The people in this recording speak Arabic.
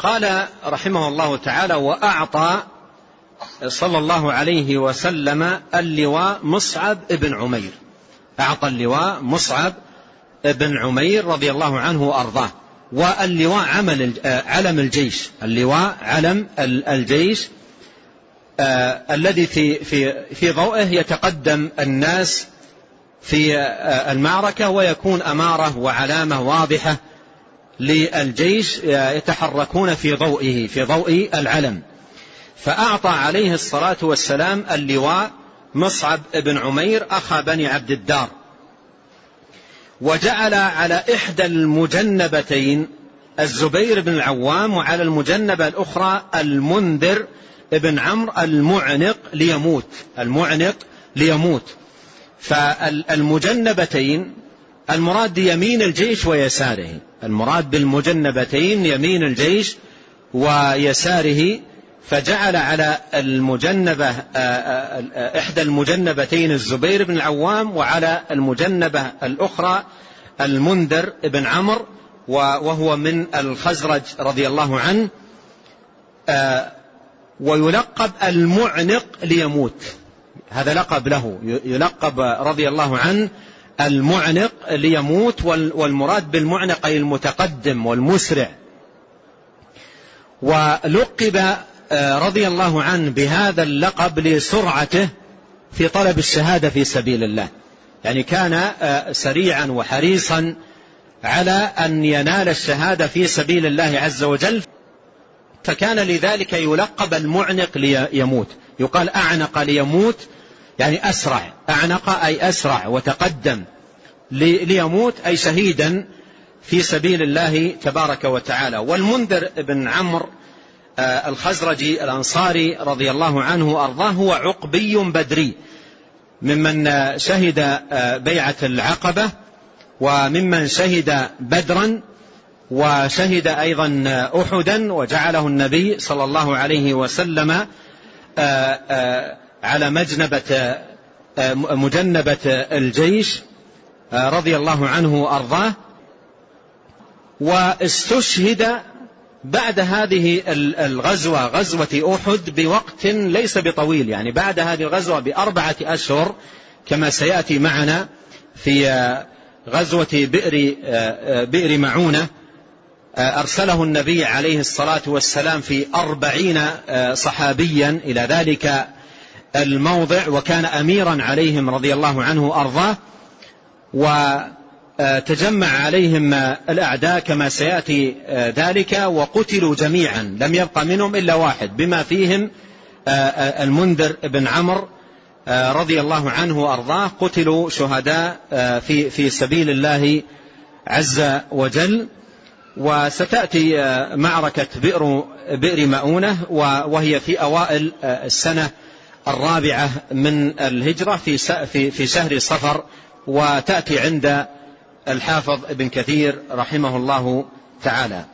قال رحمه الله تعالى: وأعطى صلى الله عليه وسلم اللواء مصعب بن عمير. أعطى اللواء مصعب بن عمير رضي الله عنه وأرضاه. واللواء علم الجيش، اللواء علم الجيش الذي في ضوئه يتقدم الناس في المعركة، ويكون أمارة وعلامة واضحة للجيش يتحركون في ضوئه، في ضوء العلم. فأعطى عليه الصلاة والسلام اللواء مصعب بن عمير أخا بني عبد الدار، وجعل على إحدى المجنبتين الزبير بن العوام، وعلى المجنبة الأخرى المنذر بن عمرو المعنق ليموت. فالمجنبتين المراد يمين الجيش ويساره، المراد بالمجنبتين يمين الجيش ويساره. فجعل على المجنبة إحدى المجنبتين الزبير بن العوام، وعلى المجنبة الأخرى المنذر بن عمرو، وهو من الخزرج رضي الله عنه، ويلقب المعنق ليموت. هذا لقب له، يلقب رضي الله عنه المعنق ليموت، والمراد بالمعنق أي المتقدم والمسرع. ولقب رضي الله عنه بهذا اللقب لسرعته في طلب الشهادة في سبيل الله، يعني كان سريعا وحريصا على أن ينال الشهادة في سبيل الله عز وجل، فكان لذلك يلقب المعنق ليموت. يقال أعنق ليموت يعني أسرع، أعنق أي أسرع وتقدم، ليموت أي شهيدا في سبيل الله تبارك وتعالى. والمنذر بن عمرو الخزرجي الأنصاري رضي الله عنه وأرضاه هو عقبي بدري، ممن شهد بيعة العقبة، وممن شهد بدرا، وشهد أيضا أحدا، وجعله النبي صلى الله عليه وسلم على مجنبة الجيش رضي الله عنه وأرضاه. واستشهد بعد هذه الغزوة، غزوة أحد، بوقت ليس بطويل، يعني بعد هذه الغزوة ب4 أشهر، كما سيأتي معنا في غزوة بئر معونة. أرسله النبي عليه الصلاة والسلام في 40 صحابيا إلى ذلك الموضع، وكان أميرا عليهم رضي الله عنه وأرضاه، وتجمع عليهم الأعداء كما سيأتي ذلك، وقتلوا جميعا، لم يبق منهم إلا واحد، بما فيهم المنذر بن عمرو رضي الله عنه وأرضاه، قتلوا شهداء في سبيل الله عز وجل. وستأتي معركة بئر مؤونة، وهي في أوائل السنة 4 من الهجرة في شهر صفر، وتأتي عند الحافظ ابن كثير رحمه الله تعالى.